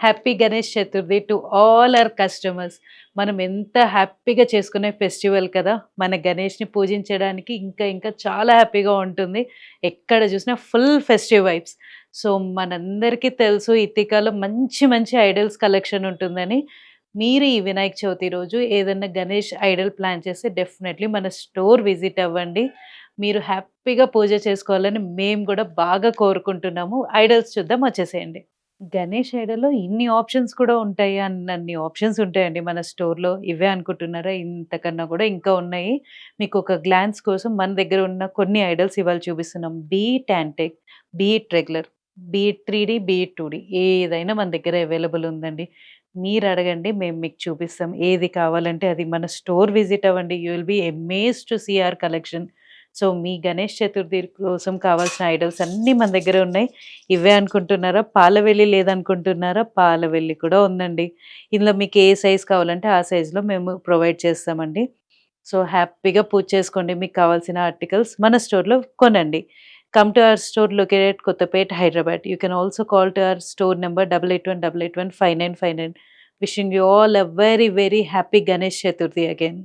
Happy Ganesh Chaturthi to all our customers. మనం ఎంత హ్యాపీగా చేసుకునే ఫెస్టివల్ కదా! మన గణేష్‌ని పూజించడానికి ఇంకా ఇంకా చాలా హ్యాపీగా ఉంటుంది. ఎక్కడ చూసినా ఫుల్ ఫెస్టివ్ వైబ్స్. సో, మనందరికీ తెలుసు ఇతికాలో మంచి మంచి ఐడల్స్ కలెక్షన్ ఉంటుందని. మీరు ఈ వినాయక చవితి రోజు ఏదన్నా గణేష్ ఐడల్ ప్లాన్ చేస్తే డెఫినెట్‌లీ మన స్టోర్ విజిట్ అవ్వండి. మీరు హ్యాపీగా పూజ చేసుకోవాలని మేము గూడా బాగా కోరుకుంటున్నాము. ఐడల్స్ చూద్దాం వచ్చేసేయండి. గణేష్ ఐడల్‌లో ఇన్ని ఆప్షన్స్ కూడా ఉంటాయా? అన్నన్ని ఆప్షన్స్ ఉంటాయండి మన స్టోర్‌లో. ఇవే అనుకుంటున్నారా? ఇంతకన్నా కూడా ఇంకా ఉన్నాయి. మీకు ఒక గ్లాన్స్ కోసం మన దగ్గర ఉన్న కొన్ని ఐడల్స్ ఇవాళ చూపిస్తున్నాం. Be it antique, be it regular, be it 3డీ, బీ ఇట్ 2డీ ఏదైనా మన దగ్గర అవైలబుల్ ఉందండి. మీరు అడగండి మేము మీకు చూపిస్తాం. ఏది కావాలంటే అది. మన స్టోర్ విజిట్ అవ్వండి. You will be amazed to see our collection. So, మీ గణేష్ చతుర్థి కోసం కావాల్సిన ఐడల్స్ అన్నీ మన దగ్గర ఉన్నాయి. ఇవే అనుకుంటున్నారా? పాలవెల్లి లేదనుకుంటున్నారా? పాలవెల్లి కూడా ఉందండి. ఇందులో మీకు ఏ సైజ్ కావాలంటే ఆ సైజ్‌లో మేము ప్రొవైడ్ చేస్తామండి. సో, హ్యాపీగా పూజ చేసుకోండి. మీకు కావాల్సిన ఆర్టికల్స్ మన స్టోర్‌లో కొనండి. Come to our store located Kothapet, Hyderabad. You can also call to our store number 8818815959. Wishing you all a very very happy Ganesh Chaturthi again.